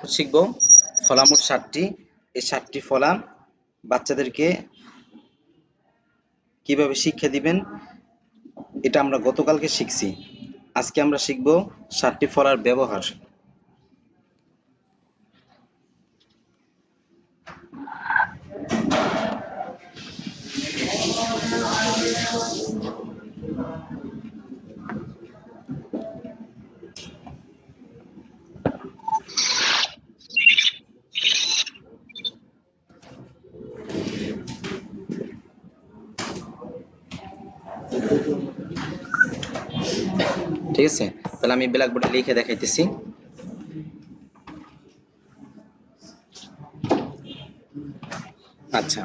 শিখব ফলা মোট 7টি। এই 7টি ফলা বাচ্চাদেরকে কিভাবে শিক্ষা দিবেন এটা আমরা গতকালকে শিখছি। আজকে আমরা শিখব 7টি ফলার ব্যবহার। ঠিক আছে, তাহলে আমি ব্ল্যাকবোর্ডে লিখে দেখাইতেছি। আচ্ছা,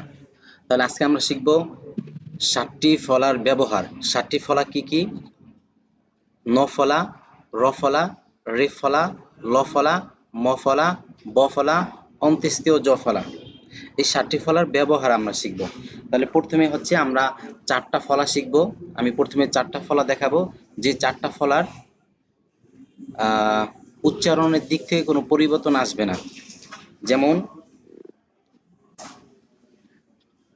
তাহলে আজকে আমরা শিখব 7টি ফলার ব্যবহার। 7টি ফলা কি কি? ন ফলা, র ফলা, রে ফলা, ল ফলা, ম ফলা, ব ফলা, অন্ত্যেষ্টিয় জ ফলা। এই 7টি ফলার ব্যবহার আমরা শিখব। তাহলে প্রথমে হচ্ছে আমরা 4টা ফলা শিখব। আমি প্রথমে 4টা ফলা দেখাবো, যে 4টা ফলার উচ্চারণের দিক থেকে কোনো পরিবর্তন আসবে না। যেমন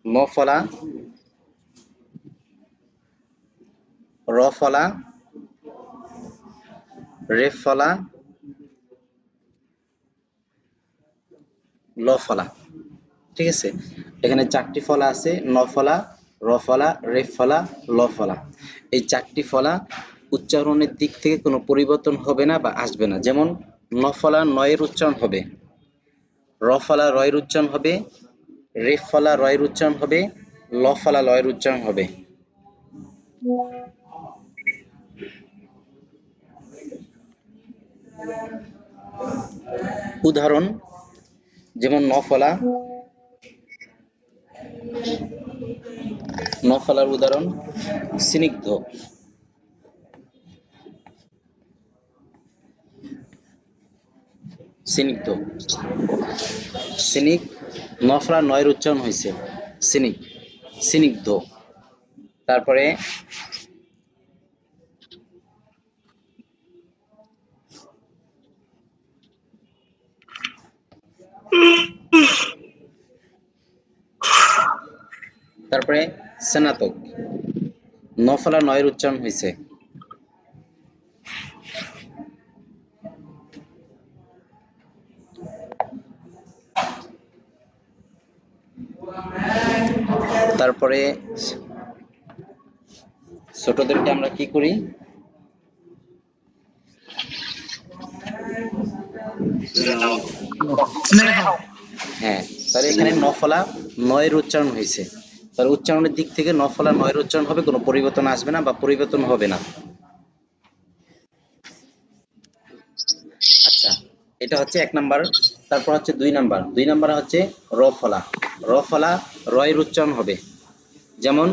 ন ফলা, র ফলা, রে ফলা, ল ফলা। ঠিক আছে, এখানে 4টি ফলা আছে, ন ফলা, র ফলা, রে ফলা, ল ফলা। এই 4টি ফলা উচ্চারণের দিক থেকে কোনো পরিবর্তন হবে না বা আসবে না। যেমন ন ফলা নয়ের উচ্চারণ হবে, র ফলা রয়ের উচ্চারণ হবে, রে ফলা রয়ের উচ্চারণ হবে, ল ফলা লয়ের উচ্চারণ হবে। উদাহরণ যেমন ন ফলা, ন ফলার উদাহরণ স্নিগ্ধ, স্নিগ্ধ, স্নিগ্ধ। ন ফলা নয়ের উচ্চারণ হয়েছে স্নিগ্ধ, স্নিগ্ধ। তারপরে তারপরে স্নাতক, ন ফলা নয়ের উচ্চারণ হয়েছে। তারপরে ছোটদেরকে আমরা কি করি? হ্যাঁ, তাহলে এখানে ন ফলা নয়ের উচ্চারণ হয়েছে। তাহলে উচ্চারণের দিক থেকে ন ফলা নয়ের উচ্চারণ হবে, কোনো পরিবর্তন আসবে না বা পরিবর্তন হবে না। আচ্ছা, এটা হচ্ছে 1 নাম্বার। তারপর হচ্ছে 2 নাম্বার। 2 নাম্বার হচ্ছে র ফলা। র ফলা রয়ের উচ্চারণ হবে। যেমন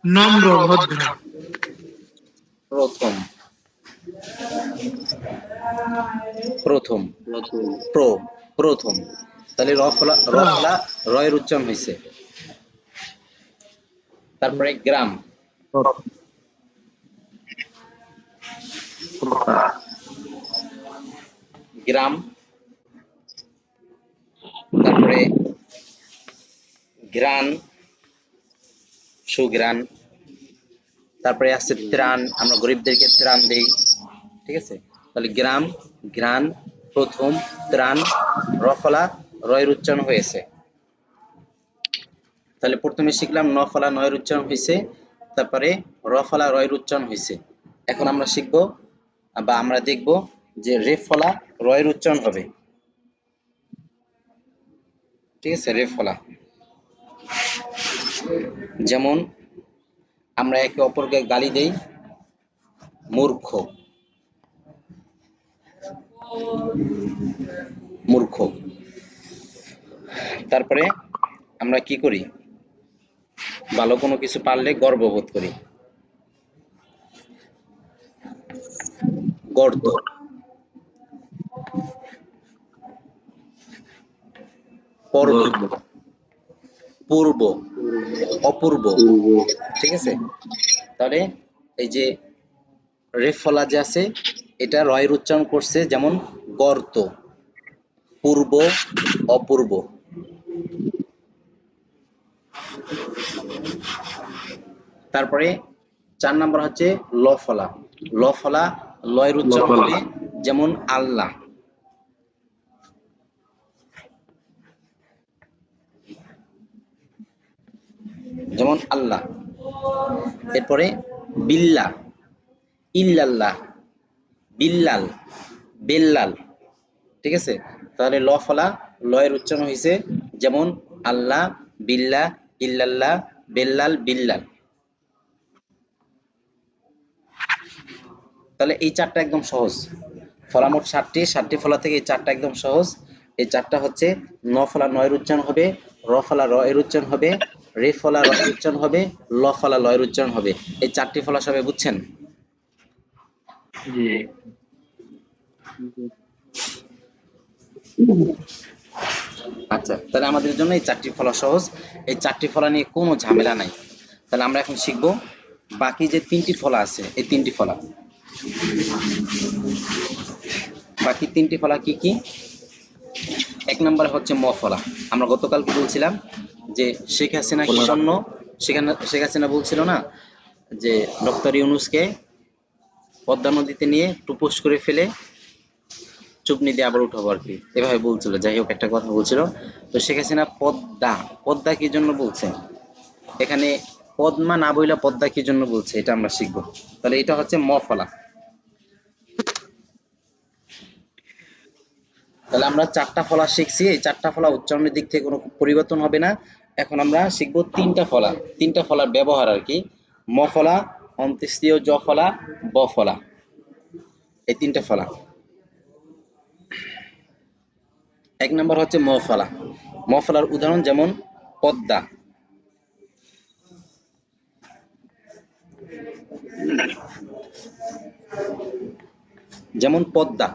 নম্র ভদ্র, প্রথম, প্রথম, প্রথম। তাহলে র ফলা রয়ের উচ্চারণ হয়েছে। তারপরে গ্রাম, গ্রাম। তারপরে গ্রান, সুগ্রান। তারপরে আছে ত্রাণ, আমরা গরিবদেরকে ত্রাণ দেই। ঠিক আছে, তাহলে গ্রাম, ঘ্রাণ, প্রথম, ত্রাণ, র ফলা রয়ের উচ্চারণ হয়েছে। তাহলে প্রথমে শিখলাম ন ফলা নয়ের উচ্চারণ হয়েছে, তারপরে র ফলা রয়ের উচ্চারণ হয়েছে। এখন আমরা শিখব বা আমরা দেখব যে রে ফলা রয়ের উচ্চারণ হবে। ঠিক আছে, রে ফলা। যেমন আমরা একে অপরকে গালি দেই, মূর্খ, মূর্খ। তারপরে আমরা কি করি? ভালো কোনো কিছু পারলে গর্ববোধ করি, গর্দ। পর্ব, পূর্ব, অপূর্ব। ঠিক আছে, তাহলে এই যে রে ফলা যে আছে এটা রয়ের উচ্চারণ করছে, যেমন গর্ত, পূর্ব, অপূর্ব। তারপরে 4 নাম্বার হচ্ছে লফলা। লফলা লয়ের উচ্চারণ হবে যেমন আল্লাহ। যেমন আল্লাহ। এরপরে বিল্লা, ইল্লাল্লাহ, বিল্লাল, বেল্লাল। ঠিক আছে, তাহলে লফলা লয়ের উচ্চারণ হয়েছে যেমন আল্লাহ, বিল্লাহ, ইল্লাল্লাহ, বেল্লাল, বিল্লাল। তাহলে এই 4টা একদম সহজ। ফলা মোট 7টি ফলা থেকে এই 4টা একদম সহজ। এই 4টা হচ্ছে ন ফলা নয়ের উচ্চারণ হবে, র ফলা র এর উচ্চারণ হবে, রে ফলা র এর উচ্চারণ হবে, ল ফলা ল এর উচ্চারণ হবে। এই 4টি ফলা সবাই বুঝছেন? জি। আচ্ছা, তাহলে আমাদের জন্য এই 4টি ফলা সহজ। এই 4টি ফলা নিয়ে কোনো ঝামেলা নাই। তাহলে আমরা এখন শিখব বাকি যে 3টি ফলা আছে, এই 3টি ফলা। বাকি 3টি ফলা কি কি? 1 নম্বরে হচ্ছে ম ফলা। আমরা গতকালকে বলছিলাম যে শেখ হাসিনা কি জন্য, শেখ হাসিনা বলছিল না যে ডক্টর ইউনূসকে পদ্মা নদীতে নিয়ে টুপোস করে ফেলে চুপনি দিয়ে আবার উঠাবো আর কি, এভাবে বলছিল। যাই হোক, একটা কথা বলছিল। তো শেখ হাসিনা পদ্মা, পদ্মা কি জন্য বলছে, এখানে পদ্মা না বইলা পদ্মা কি জন্য বলছে, এটা আমরা শিখবো। তাহলে এটা হচ্ছে ম ফলা। তাহলে আমরা 4টা ফলা শিখছি। এই 4টা ফলা উচ্চারণের দিক থেকে কোনো পরিবর্তন হবে না। এখন আমরা শিখবো 3টা ফলা, 3টা ফলার ব্যবহার আর কি। ম ফলা, অন্ত্যেষ্টিয় জ ফলা, ব ফলা, এই 3টা ফলা। 1 নম্বর হচ্ছে ম ফলা। ম ফলার উদাহরণ যেমন পদ্মা। যেমন পদ্মা,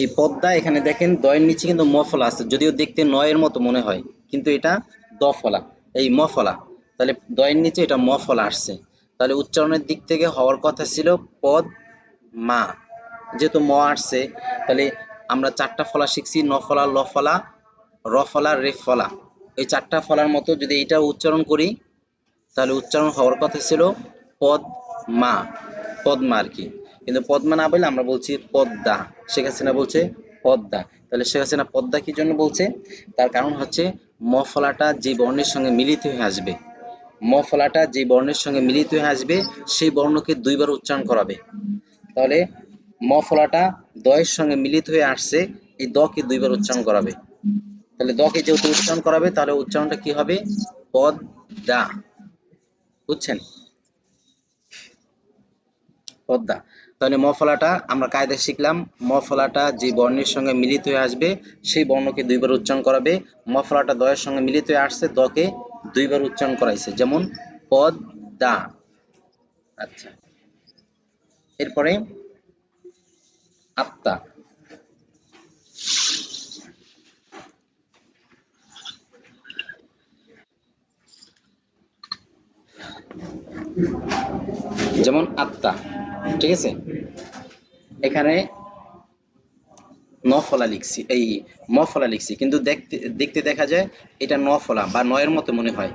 এই পদ্মা, এখানে দেখেন দয়ের নিচে কিন্তু ম ফলা আছে, যদিও দেখতে নয়ের মতো মনে হয়, কিন্তু এটা দ ফলা, এই ম ফলা। তাহলে দয়ের নিচে এটা ম ফলা আসছে। তাহলে উচ্চারণের দিক থেকে হওয়ার কথা ছিল পদ মা, যেহেতু ম আসছে, তাহলে আমরা 4টা ফলা শিখছি, ন ফলা, ল ফলা, র ফলা, রে ফলা। এই 4টা ফলার মতো যদি এটা উচ্চারণ করি, তাহলে উচ্চারণ হওয়ার কথা ছিল পদ মা, পদ্মা আর কি। কিন্তু পদ্মা না বলে আমরা বলছি পদ্মা। শেখ হাসিনা বলছে পদ্মা। তাহলে শেখ হাসিনা পদ্মা কি জন্য বলছে? তার কারণ হচ্ছে ম ফলাটা যে বর্ণের সঙ্গে মিলিত হয়ে আসবে, ম ফলাটা যে বর্ণের সঙ্গে মিলিত হয়ে আসবে সেই বর্ণকে 2বার উচ্চারণ করাবে। তাহলে ম ফলাটা দয়ের সঙ্গে মিলিত হয়ে আসছে, এই দ কে 2বার উচ্চারণ করাবে। তাহলে দ কে যেহেতু উচ্চারণ করাবে, তাহলে উচ্চারণটা কি হবে? পদ্মা। বুঝছেন? পদ্মা। তাহলে ম ফলাটা আমরা কায়দায় শিখলাম, ম ফলাটা যে বর্ণের সঙ্গে মিলিত হয়ে আসবে সেই বর্ণকে 2বার উচ্চারণ করাবে। ম ফলাটা দয়ের সঙ্গে মিলিত হয়ে আসছে, দ কে 2বার উচ্চারণ করাইছে, যেমন পদ্মা। আচ্ছা, এরপরে আত্মা। যেমন আত্মা, ঠিক আছে, এখানে ন ফলা লিখছি, এই ম ফলা লিখছি, কিন্তু দেখতে দেখা যায় এটা ন ফলা বা নয়ের মতো মনে হয়,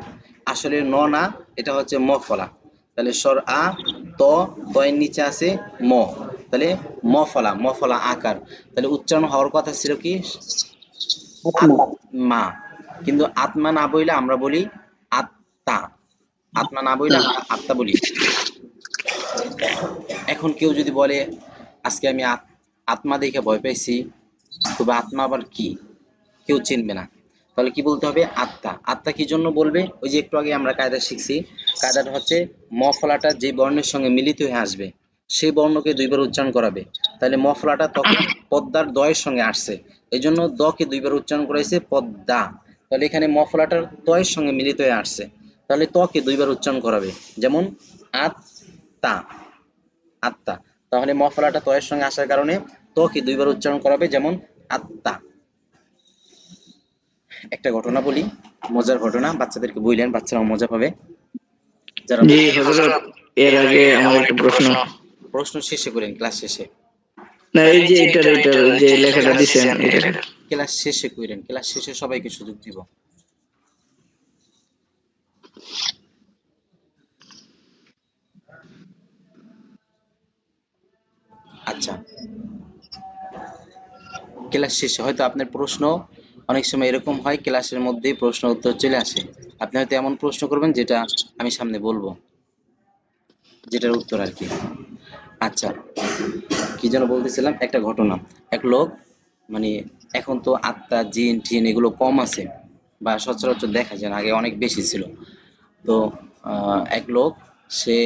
আসলে ন না, এটা হচ্ছে ম ফলা। তাহলে স্বর আ, ত, তয়ের নিচে আছে ম, তাহলে ম ফলা, ম ফলা আকার। তাহলে উচ্চারণ হওয়ার কথা ছিল কি? আত্মা। কিন্তু আত্মা না বইলে আমরা বলি আত্মা, আত্মা না বইলে আমরা আত্মা বলি। এখন কেউ যদি বলে আজকে আমি আত্মা দেখে ভয় পাইছি, তবে আত্মা আবার কি, কেউ চিনবে না। তাহলে কি বলতে হবে? আত্মা। আত্মা কি জন্য বলবে? ওই যে একটু আগে আমরা কায়দা শিখছি, কায়দাটা হচ্ছে ম ফলাটা যে বর্ণের সঙ্গে মিলিত হয়ে আসবে সেই বর্ণকে 2বার উচ্চারণ করাবে। তাহলে ম ফলাটা তখন পদ্মার দয়ের সঙ্গে আসছে, এই জন্য দ কে 2বার উচ্চারণ করাইছে পদ্মা। তাহলে এখানে ম ফলাটার তয়ের সঙ্গে মিলিত হয়ে আসছে, তাহলে ত কে 2বার উচ্চারণ করাবে, যেমন আত্মা, আত্মা। তাহলে ম ফলাটা তয়ের সঙ্গে আসার কারণে ত কে 2বার উচ্চারণ করাবে, যেমন আত্মা। একটা ঘটনা বলি, মজার ঘটনা, বাচ্চাদেরকে বললেন, বাচ্চারাও মজা পাবে। যারা জি হযরত, এর আগে আমার একটা প্রশ্ন। প্রশ্ন শেষে করেন, ক্লাস শেষে। না এই যে এটার যে লেখাটা দিছেন এটা। ক্লাস শেষে করেন, ক্লাস শেষে সবাইকে সুযোগ দিব। আচ্ছা, ক্লাস শেষে হয়তো আপনার প্রশ্ন অনেক সময় এরকম হয়, ক্লাসের মধ্যেই প্রশ্ন উত্তর চলে আসে। আপনি হয়তো এমন প্রশ্ন করবেন যেটা আমি সামনে বলবো, যেটার উত্তর আর কি। আচ্ছা, কি যেন বলতেছিলাম, একটা ঘটনা। এক লোক, মানে এখন তো আত্মা জিন টিন এগুলো কম আছে বা সচরাচর দেখা যায় না, আগে অনেক বেশি ছিল। তো এক লোক, সে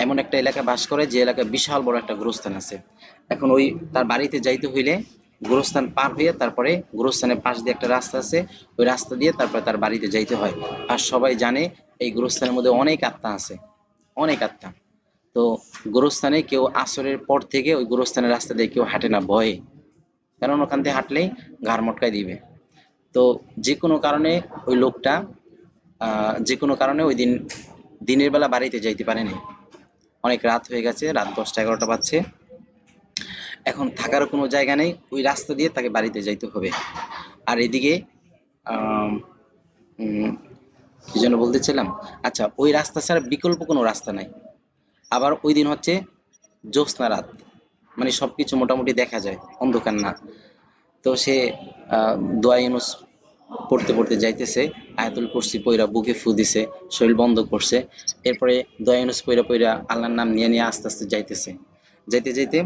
এমন একটা এলাকায় বাস করে যে এলাকায় বিশাল বড় একটা গোরস্থান আছে। এখন ওই তার বাড়িতে যাইতে হইলে গোরস্থান পার হয়ে তারপরে গোরস্থানের পাশ দিয়ে একটা রাস্তা আছে, ওই রাস্তা দিয়ে তারপরে তার বাড়িতে যাইতে হয়। আর সবাই জানে এই গোরস্থানের মধ্যে অনেক আত্মা আছে, অনেক আত্মা। তো গোরস্থানে কেউ আসরের পর থেকে ওই গোরস্থানের রাস্তা দিয়ে কেউ হাঁটে না ভয়ে, কারণ ওখান দিয়ে হাঁটলেই ঘাড় মটকায় দিবে। তো যে কোনো কারণে ওই লোকটা যে কোনো কারণে ওই দিন দিনের বেলা বাড়িতে যাইতে পারেনি। অনেক রাত হয়ে গেছে, রাত 10টা 11টা বাজছে। এখন থাকারও কোনো জায়গা নেই, ওই রাস্তা দিয়ে তাকে বাড়িতে যাইতে হবে। আর এদিকে আম, উম, কি যেন বলতেছিলাম, আচ্ছা, ওই রাস্তা ছাড়া বিকল্প কোনো রাস্তা নাই। আবার ওই দিন হচ্ছে জ্যোৎস্না রাত, মানে সবকিছু মোটামুটি দেখা যায়, অন্ধকার না। তো সে দোয়া ইউনুস পড়তে পড়তে যাইতেছে, আয়াতুল কুরসি পইরা বুকে ফু দিছে, শরীর বন্ধ করছে। এরপরে দোয়া ইউনুস পইরা পইরা আল্লাহর নাম নিয়ে নিয়ে আস্তে আস্তে যাইতেছে। যাইতে যাইতে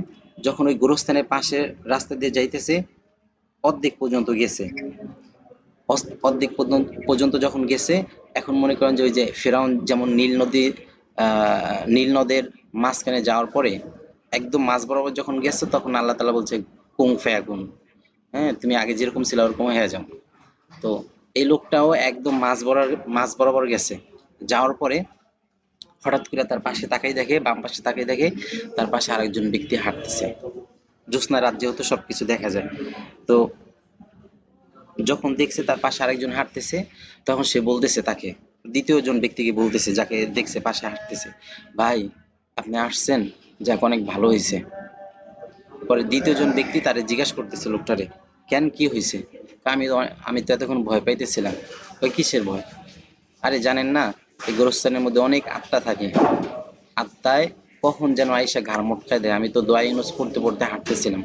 যখন ওই গোরস্থানের পাশে রাস্তা দিয়ে যাইতেছে, অর্ধেক পর্যন্ত গেছে। অর্ধেক পর্যন্ত যখন গেছে, এখন মনে করেন যে ওই যে ফেরাউন যেমন নীল নদের মাঝখানে যাওয়ার পরে একদম মাঝ বরাবর যখন গেছে, তখন আল্লাহ তাআলা বলছে কুন ফায়াকুন, হ্যাঁ তুমি আগে যেরকম ছিল ওরকম হয়ে যাও। তো এই লোকটাও একদম মাঝ বরাবর গেছে। যাওয়ার পরে হঠাৎ করে তার পাশে তাকাই দেখে, বাম পাশে তাকাই দেখে তার পাশে আরেকজন ব্যক্তি হাঁটতেছে। জ্যোৎস্না রাত যেহেতু সবকিছু দেখা যায়। তো যখন দেখছে তার পাশে আরেকজন হাঁটতেছে, তখন সে বলতেছে তাকে, দ্বিতীয় জন ব্যক্তিকে বলতেছে, যাকে দেখছে পাশে হাঁটতেছে, ভাই আপনি আসছেন, যাক অনেক ভালো হয়েছে। পরে দ্বিতীয় জন ব্যক্তি তারে জিজ্ঞাসা করতেছে লোকটারে, কেন কি হয়েছে? আমি তো এতক্ষণ ভয় পাইতেছিলাম। ওই কিসের ভয়? আরে জানেন না, এই গোরস্থানের মধ্যে অনেক আত্মা থাকে, আত্মায় কখন যেন আইসা ঘাড় মটকায় দেয়, আমি তো দোয়া ইউনুস পড়তে পড়তে হাঁটতেছিলাম।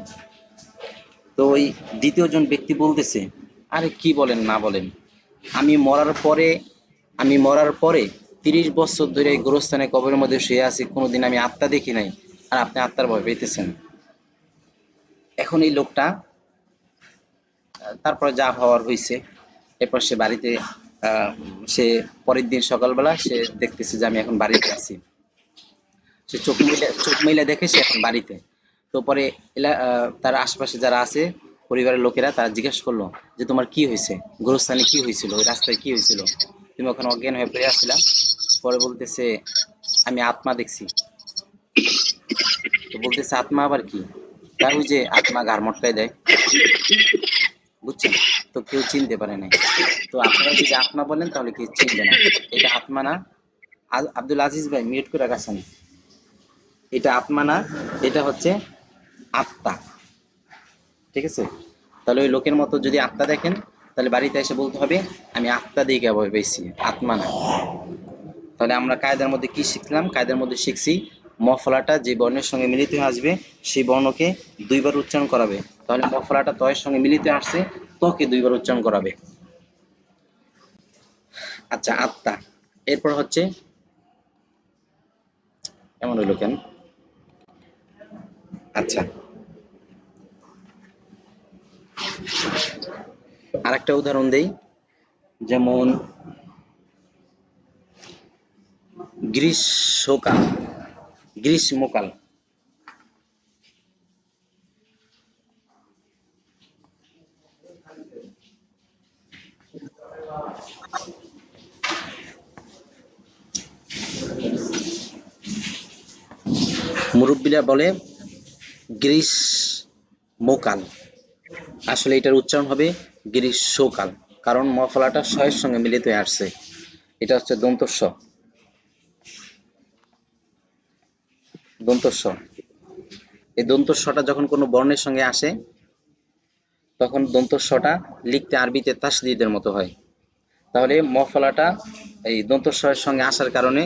তো ওই দ্বিতীয় জন ব্যক্তি বলতেছে, আরে কি বলেন না বলেন, আমি মরার পরে আমি মরার পরে 30 বছর ধরে এই গোরস্থানে কবরের মধ্যে শুয়ে আছি, কোনোদিন আমি আত্মা দেখি নাই, আর আপনি আত্মার ভয় পেতেছেন। এখন এই লোকটা তারপরে যা হওয়ার হয়েছে, এরপর সে বাড়িতে আহ, সে পরের দিন সকালবেলা সে দেখতেছে যে আমি এখন বাড়িতে আছি। সে চোখ মেলে দেখে সে এখন বাড়িতে। তো পরে তার আশেপাশে যারা আছে, পরিবারের লোকেরা, তারা জিজ্ঞেস করলো যে তোমার কি হয়েছে, গোরস্থানে কি হয়েছিল, ওই রাস্তায় কি হয়েছিল, তুমি ওখানে অজ্ঞান হয়ে পড়ে আসছিলা? পরে বলতেছে আমি আত্মা দেখছি। তো বলতেছে আত্মা আবার কি? তাই ওই যে আত্মা ঘাড় মটকায় দেয়, বুঝছেন? তো কেউ চিনতে পারে নাই। তো আপনারা যদি আত্মা বলেন তাহলে কেউ চিনবে না। এটা আত্মা না। আব্দুল আজিজ ভাই মিউট করে রাখাছেন। এটা আত্মা না, এটা হচ্ছে আত্মা। ঠিক আছে? তাহলে ওই লোকের মতো যদি আত্মা দেখেন, তাহলে বাড়িতে এসে বলতে হবে আমি আত্মা দিয়ে ভয় পেয়েছি, আত্মা না। তাহলে আমরা কায়দার মধ্যে কি শিখলাম? কায়দার মধ্যে শিখছি মফলাটা যে বর্ণের সঙ্গে মিলিত হয়ে আসবে সেই বর্ণকে দুইবার উচ্চারণ করাবে। তাহলে মফলাটা তয়ের সঙ্গে মিলিত হয়ে আসছে, তকে দুইবার উচ্চারণ করাবে। আচ্ছা, আত্মা। এরপর হচ্ছে, এমন হইলো কেন? আচ্ছা, আরেকটা উদাহরণ দেই। যেমন গ্রীষ্মকাল, গ্রীষ্মকাল। মুরব্বীরা বলে গ্রীষ্মকাল, আসলে এটার উচ্চারণ হবে গ্রীষ্মকাল, কারণ মফলাটা শয়ের সঙ্গে মিলিত হয়ে আসছে। এটা হচ্ছে দন্তস্ব। দন্তস্ব। এই দন্তস্বটা যখন কোনো বর্ণের সঙ্গে আসে তখন দন্তস্বটা লিখতে আরবিতে তাসদীদের মতো হয়। তাহলে ম ফলাটা এই দন্তস্বরের সঙ্গে আসার কারণে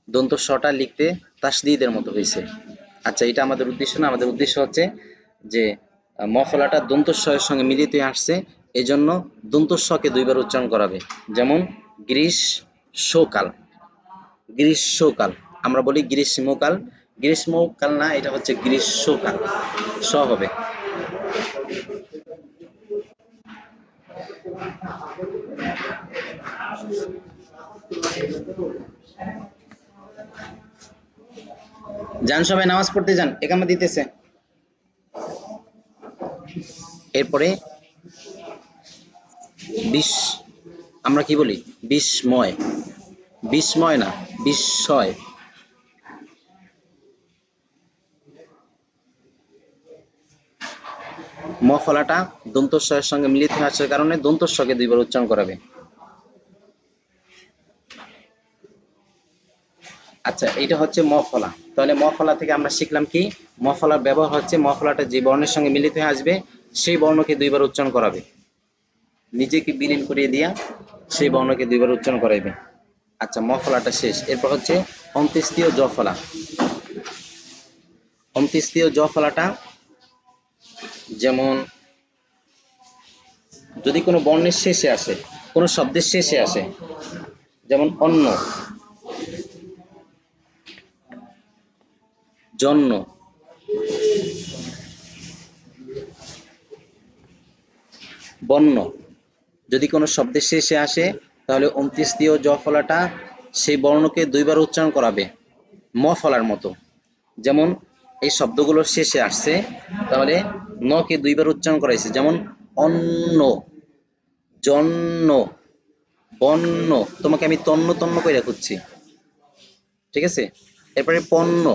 দন্তস্বটা লিখতে তাসদীদের মতো হয়েছে। আচ্ছা, এটা আমাদের উদ্দেশ্য না। আমাদের উদ্দেশ্য হচ্ছে যে ম ফলাটা দন্তস্বরের সঙ্গে মিলিত হয়ে আসছে, এজন্য দন্তস্বকে দুইবার উচ্চারণ করাবে। যেমন গ্রীষ্মকাল, গ্রীষ্মকাল আমরা বলি গ্রীষ্মকাল, গ্রীষ্মকাল না, এটা হচ্ছে গ্রীষ্মকাল, স হবে। যান সবাই নামাজ পড়তে যান, একামা দিতেছে। এরপরে বিশ, আমরা কি বলি বিস্ময়, বিস্ময় না বিস্ময়। ম ফলাটা দন্তস্বরের সঙ্গে মিলিত হয়ে আসার কারণে দন্তস্বকে দুইবার উচ্চারণ করাবে। আচ্ছা, এটা হচ্ছে ম ফলা। তাহলে ম ফলা থেকে আমরা শিখলাম কি, ম ফলার ব্যবহার হচ্ছে ম ফলাটা যে বর্ণের সঙ্গে মিলিত হয়ে আসবে সেই বর্ণকে দুইবার উচ্চারণ করাবে, নিজেকে বিলীন করিয়ে দিয়া সেই বর্ণকে দুইবার উচ্চারণ করাইবে। আচ্ছা, ম ফলাটা শেষ। এরপর হচ্ছে অন্ত্যেষ্টিয় জ ফলা। অন্ত্যেষ্টিয় জ ফলাটা যেমন যদি কোনো বর্ণের শেষে আসে, কোনো শব্দের শেষে আসে, যেমন অন্ন, জন্য, বন্য, যদি কোনো শব্দের শেষে আসে তাহলে অন্ত্যেষ্টিয় জ ফলাটা সেই বর্ণকে দুইবার উচ্চারণ করাবে ম ফলার মতো। যেমন এই শব্দগুলোর শেষে আসছে, তাহলে ন কে দুইবার উচ্চারণ করাইছে, যেমন অন্ন, জন্য, বন্য। তোমাকে আমি তন্ন তন্ন করে খুঁজছি, ঠিক আছে। এরপরে পণ্য,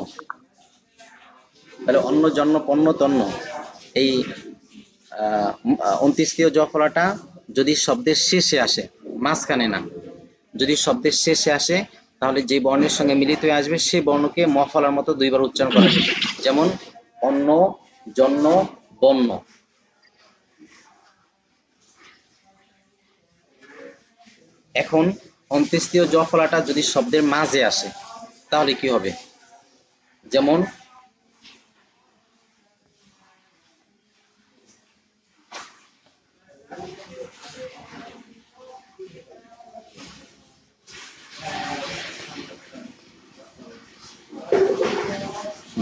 তাহলে অন্ন, জন্য, পণ্য, তন্ন। এই অন্ত্যেষ্টিয় জ ফলাটা যদি শব্দের শেষে আসে, মাঝখানে না, যদি শব্দের শেষে আসে তাহলে যে বর্ণের সঙ্গে মিলিত হয়ে আসবে সেই বর্ণকে ম ফলার মতো দুইবার উচ্চারণ করাবে। যেমন অন্ন, জন্য, বন্য। এখন অন্ত্যেষ্টিয় জ ফলাটা যদি শব্দের মাঝে আসে তাহলে কি হবে? যেমন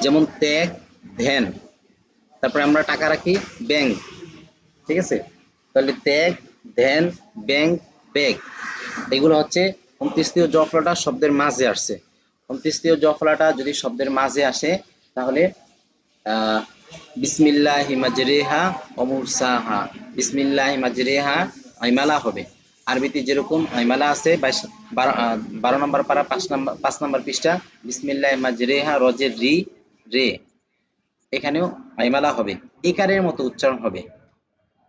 যেমন ত্যাগ, ধ্যান, তারপরে আমরা টাকা রাখি ব্যাংক, ঠিক আছে। তাহলে ত্যাগ, ধ্যান, ব্যাংক, ব্যাগ, এগুলো হচ্ছে অন্ত্যেষ্টিয় জ ফলাটা শব্দের মাঝে আসছে। অন্ত্যেষ্টিয় জ ফলাটা যদি শব্দের মাঝে আসে তাহলে বিসমিল্লাহি মাজরিহা ওয়া মুরসাহা, বিসমিল্লাহি মাজরিহা আইমালা হবে। আরবিতে যেরকম আইমালা আছে 12 নম্বর পারা 5 নম্বর পৃষ্ঠা, বিসমিল্লাহি মাজরিহা রজের রি রে, এখানেও আইমালা হবে, একারের মতো উচ্চারণ হবে।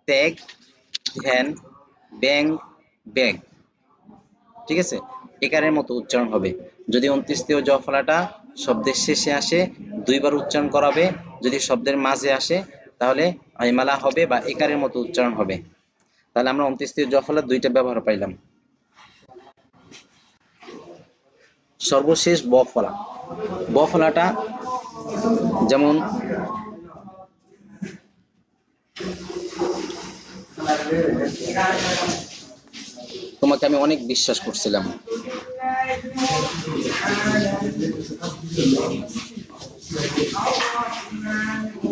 ত্যাগ, ধ্যান, ব্যাং, ব্যাগ, ঠিক আছে, একারের মতো উচ্চারণ হবে। যদি অন্ত্যেষ্টিয় জ ফলাটা শব্দের শেষে আসে দুইবার উচ্চারণ করাবে, যদি শব্দের মাঝে আসে তাহলে আইমালা হবে বা একারের মতো উচ্চারণ হবে। তাহলে আমরা অন্ত্যেষ্টিয় জ ফলার দুইটা ব্যবহার পাইলাম। সর্বশেষ ব ফলা। ব ফলাটা যেমন তোমাকে আমি অনেক বিশ্বাস করছিলাম,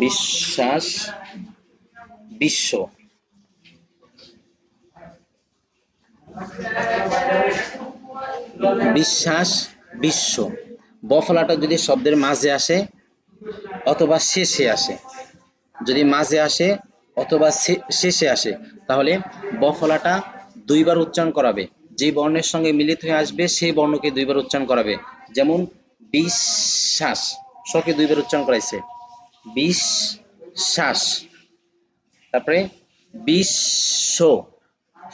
বিশ্বাস, বিশ্ব, বিশ্বাস, বিশ্ব। ব ফলাটা যদি শব্দের মাঝে আসে অথবা শেষে আসে, যদি মাঝে আসে অথবা শেষে আসে তাহলে ব ফলাটা দুইবার উচ্চারণ করাবে, যে বর্ণের সঙ্গে মিলিত হয়ে আসবে সেই বর্ণকে দুইবার উচ্চারণ করাবে। যেমন বিশ্বাস, শকে দুইবার উচ্চারণ করাইছে, বিশ্বাস। তারপরে বিশ্ব,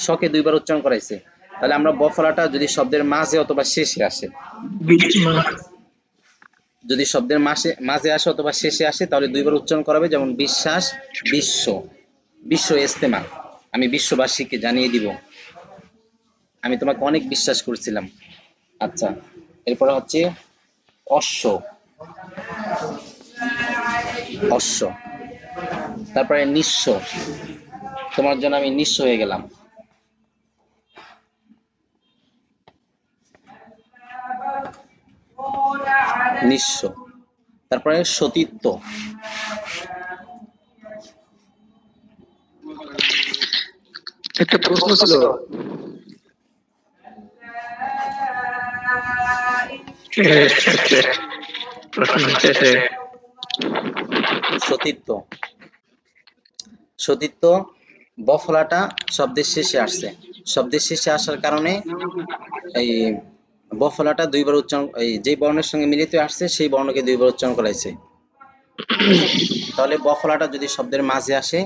শকে দুইবার উচ্চারণ করাইছে। তাহলে আমরা ব ফলাটা যদি শব্দের মাঝে অথবা শেষে আসে, বিস্ময়, যদি শব্দের মাঝে আসে অথবা শেষে আসে তাহলে দুইবার উচ্চারণ করাবে, যেমন বিশ্বাস, বিশ্ব, বিশ্ব ইস্তেমা। আমি বিশ্ববাসীকে জানিয়ে দিব আমি তোমাকে অনেক বিশ্বাস করছিলাম। আচ্ছা, এরপরে হচ্ছে অশ্ব, অশ্ব। তারপরে নিঃস্ব, তোমার জন্য আমি নিঃস্ব হয়ে গেলাম। নিঃস্ব। তারপরে সতীত্ব, একটা প্রশ্ন ছিল, প্রশ্ন শেষে সতীত্ব, সতীত্ব বফলাটা শব্দের শেষে আসছে। শব্দের শেষে আসার কারণে এই বফলাটা দুইবার উচ্চারণ, এই যে বর্ণের সঙ্গে মিলিত আসছে সেই বর্ণকে দুইবার উচ্চারণ করাইছে। তাহলে বফলাটা যদি শব্দের মাঝে আসে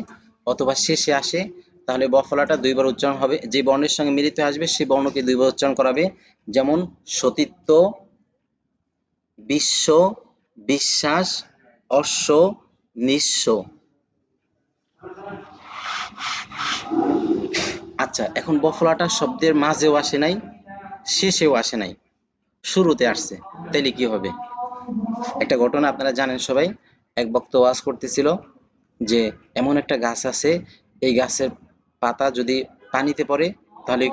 অথবা শেষে আসে তাহলে বফলাটা দুইবার উচ্চারণ হবে, যে বর্ণের সঙ্গে মিলিত আসবে সেই বর্ণকে দুইবার উচ্চারণ করাবে। যেমন সতীত্ব, বিশ্ব, বিশ্বাস, অশ্ব, নিঃস্ব। আচ্ছা, এখন বফলাটা শব্দের মাঝেও আসে নাই, শেষেও আসে নাই, শুরুতে আসছে, তাইলে কি হবে? একটা ঘটনা আপনারা জানেন সবাই, এক বক্তা ওয়াজ করতেছিল যে এমন একটা গাছ আছে, এই গাছের পাতা যদি পানিতে পড়ে তাহলে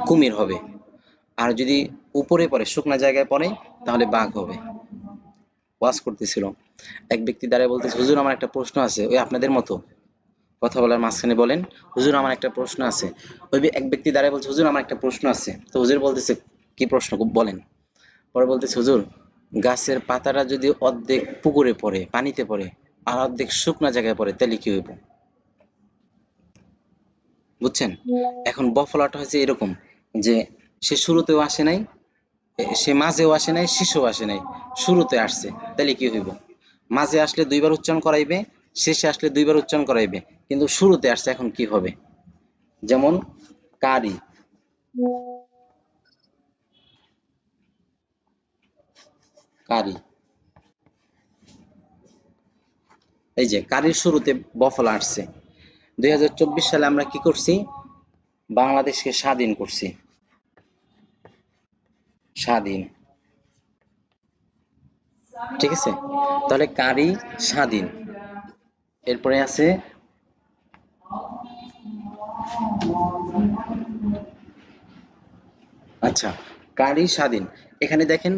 কুমির হবে, আর যদি উপরে পড়ে শুকনা জায়গায় পড়ে তাহলে বাঘ হবে। ওয়াজ করতেছিল, এক ব্যক্তি দাঁড়ায় বলতেছে, হুজুর আমার একটা প্রশ্ন আছে। ওই আপনাদের মতো কথা বলার মাঝখানে বলেন, হুজুর আমার একটা প্রশ্ন আছে। ওই এক ব্যক্তি দাঁড়ায় বলছে, হুজুর আমার একটা প্রশ্ন আছে। তো হুজুর বলতেছে, কি প্রশ্ন বলেন? পরে বলতেছে, হুজুর গাছের পাতাটা যদি অর্ধেক পুকুরে পড়ে, পানিতে পড়ে, আর অর্ধেক শুকনা জায়গায় পড়ে, তাহলে কি হইব? বুঝছেন? এখন বফলাটা হচ্ছে এরকম যে সে শুরুতেও আসে নাই, সে মাঝেও আসে নাই, শেষেও আসে নাই, শুরুতে আসছে, তাহলে কি হইব? মাঝে আসলে দুইবার উচ্চারণ করাইবে, শেষে আসলে দুইবার উচ্চারণ করাইবে, কিন্তু শুরুতে আসছে, এখন কি হবে? যেমন কারি, কারি, এই যে কারির শুরুতে বফলা আসছে। 2024 সালে আমরা কি করছি? বাংলাদেশকে স্বাধীন করছি, স্বাধীন, ঠিক আছে? তাহলে কারি স্বাধীন। এরপরে আছে আচ্ছা, কারি স্বাধীন। এখানে দেখেন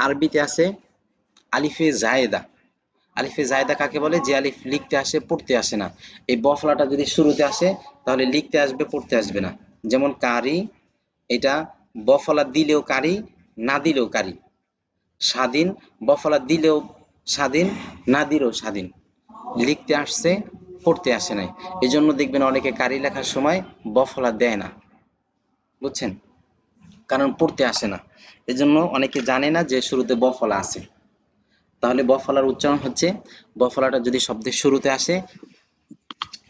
আরবিতে আছে আলিফে জায়েদা। আলিফে জায়েদা কাকে বলে? যে আলিফ লিখতে আসে পড়তে আসে না। এই বফলাটা যদি শুরুতে আসে তাহলে লিখতে আসবে, পড়তে আসবে না। যেমন কারি, এটা বফলা দিলেও কারি, না দিলেও কারি। স্বাধীন, বফলা দিলেও স্বাধীন, না দিলেও স্বাধীন। লিখতে আসছে, পড়তে আসে নাই। এই জন্য দেখবেন অনেকে কারি লেখার সময় বফলা দেয় না, বুঝছেন? কারণ পড়তে আসে না। এজন্য অনেকে জানে না যে শুরুতে বফলা আছে। তাহলে বফলার উচ্চারণ হচ্ছে, বফলাটা যদি শব্দের শুরুতে আসে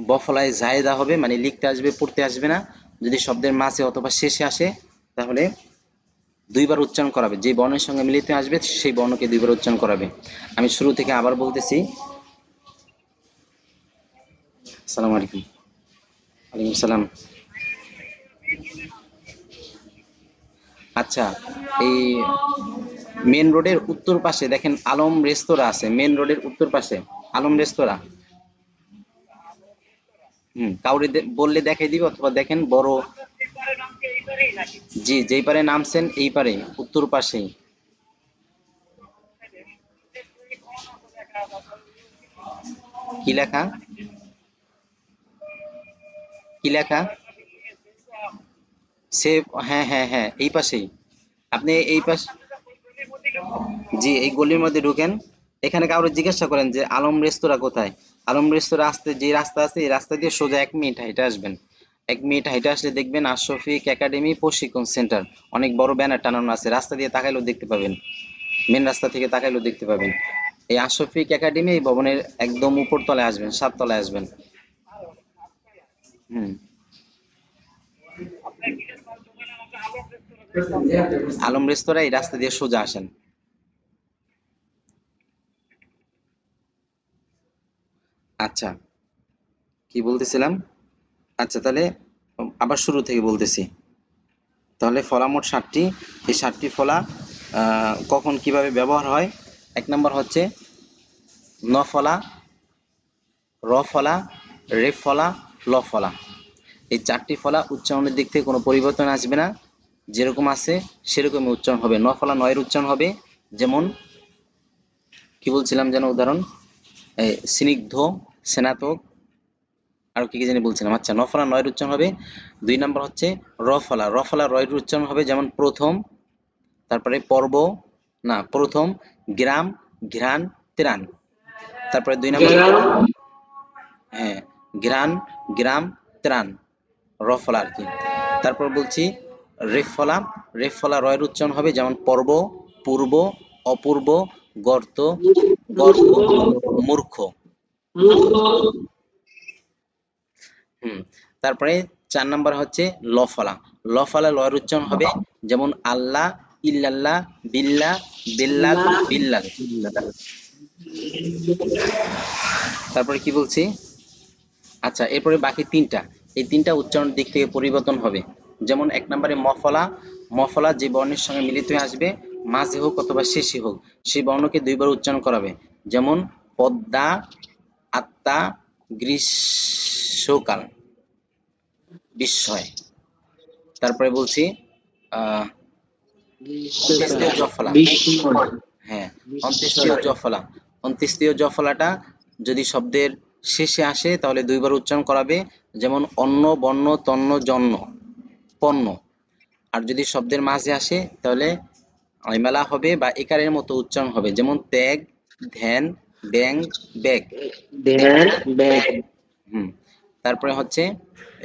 বফলায় জায়েদা হবে, মানে লিখতে আসবে, পড়তে আসবে না। যদি শব্দের মাঝে অথবা শেষে আসে তাহলে দুইবার উচ্চারণ করাবে, যে বর্ণের সঙ্গে মিলিত আসবে সেই বর্ণকে দুইবার উচ্চারণ করাবে। আমি শুরু থেকে আবার বলতেছি। আসসালামু আলাইকুম। ওয়ালাইকুম সালাম। আচ্ছা, এই মেন রোডের উত্তর পাশে দেখেন আলম রেস্তোরাঁ আছে, মেন রোডের উত্তর পাশে আলম রেস্তোরাঁ। কাউরে বললে দেখাই দিবে, অথবা দেখেন বড়, জি যেই পারে নামছেন এই পারে উত্তর পাশেই। কি লেখা? কি লেখা? সে, হ্যাঁ হ্যাঁ হ্যাঁ, এই পাশেই। আপনি এই পাশ, জি এই গলির মধ্যে ঢুকেন। এখানে কাউরে জিজ্ঞাসা করেন যে আলম রেস্তোরাঁ কোথায়। আলম রেস্তোরাঁ আসতে যে রাস্তা আছে এই রাস্তা দিয়ে সোজা 1 মিনিট হেঁটে আসবেন। 1 মিনিট হেঁটে আসলে দেখবেন আশরফিক একাডেমি প্রশিক্ষণ সেন্টার, অনেক বড় ব্যানার টানানো আছে, রাস্তা দিয়ে তাকাইলেও দেখতে পাবেন, মেন রাস্তা থেকে তাকাইলেও দেখতে পাবেন। এই আশরফিক একাডেমি এই ভবনের একদম উপর তলায় আসবেন, 7 তলায় আসবেন। হুম, আলম রেস্তোরাঁ এই রাস্তা দিয়ে সোজা আসেন। আচ্ছা, কি বলতেছিলাম? আচ্ছা, তাহলে আবার শুরু থেকে বলতেছি। তাহলে ফলা মোট 7টি। এই 7টি ফলা কখন কিভাবে ব্যবহার হয়? 1 নম্বর হচ্ছে ন ফলা, র ফলা, রে ফলা, ল ফলা। এই 4টি ফলা উচ্চারণের দিক থেকে কোনো পরিবর্তন আসবে না, যেরকম আছে সেরকমই উচ্চারণ হবে। ন ফলা নয়ের উচ্চারণ হবে, যেমন কি বলছিলাম যেন উদাহরণ, স্নিগ্ধ, স্নাতক, আর কি কি জানি বলছিলাম। আচ্ছা, ন ফলা নয়ের উচ্চারণ হবে। 2 নম্বর হচ্ছে র ফলা, র ফলা রয়ের উচ্চারণ হবে, যেমন প্রথম, তারপরে পর্ব, না প্রথম, গ্রাম, ঘ্রাণ, ত্রাণ। তারপরে 2 নম্বর, হ্যাঁ, ঘ্রাণ, গ্রাম, ত্রাণ, র ফলা আর কি। তারপর বলছি রেফ ফলা, রেফ ফলা রয়ের উচ্চারণ হবে, যেমন পর্ব, পূর্ব, অপূর্ব, গর্ত, গর্ভ, মূর্খ। তারপরে 4 নাম্বার হচ্ছে ল ফলা, ল ফলা লয়ের উচ্চারণ হবে, যেমন আল্লাহ, ইল্লাল্লাহ, বিল্লাহ, বিল্লাল, বিল্লাল। তারপরে কি বলছি? আচ্ছা, এরপরে বাকি 3টা, এই 3টা উচ্চারণের দিক থেকে পরিবর্তন হবে। যেমন 1 নম্বরে মফলা, মফলা যে বর্ণের সঙ্গে মিলিত হয়ে আসবে, মাঝে হোক অথবা শেষে হোক, সেই বর্ণকে 2বার উচ্চারণ করাবে, যেমন পদ্মা, আত্মা, গ্রীষ্মকাল, বিস্ময়। তারপরে বলছি অন্ত্যেষ্টিয় জফলা, হ্যাঁ, অন্ত্যেষ্টিয় জফলা, অন্ত্যেষ্টিয় জফলাটা যদি শব্দের শেষে আসে তাহলে 2বার উচ্চারণ করাবে, যেমন অন্ন, বর্ণ, তন্ন, জন্য, পণ্য। আর যদি শব্দের মাঝে আসে তাহলে মেলা হবে বা একারের মতো উচ্চারণ হবে, যেমন ত্যাগ, ধ্যান, ব্যাং, ব্যাগ। তারপরে হচ্ছে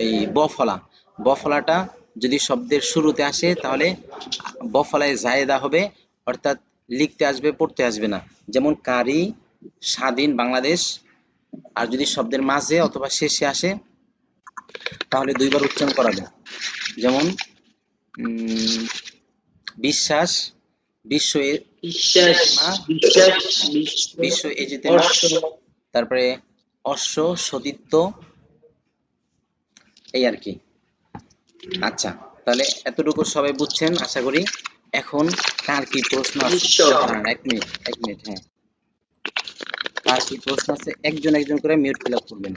এই বফলা, বফলাটা যদি শব্দের শুরুতে আসে তাহলে বফলায় জায়েদা হবে, অর্থাৎ লিখতে আসবে, পড়তে আসবে না, যেমন কারি, স্বাধীন বাংলাদেশ। আর যদি শব্দের মাঝে অথবা শেষে আসে তাহলে 2বার উচ্চারণ করাবে, যেমন বিশ্বাস, বিশ্ব, বিশ্ব এজিতেমা। তারপরে অশ্ব, সতীত্ব, এই আর কি। আচ্ছা, তাহলে এতটুকু সবাই বুঝছেন আশা করি। এখন কার কি প্রশ্ন আছে? হ্যাঁ, 1 মিনিট, হ্যাঁ, কার কি প্রশ্ন আছে একজন একজন করে মিউট ফিল আপ করবেন।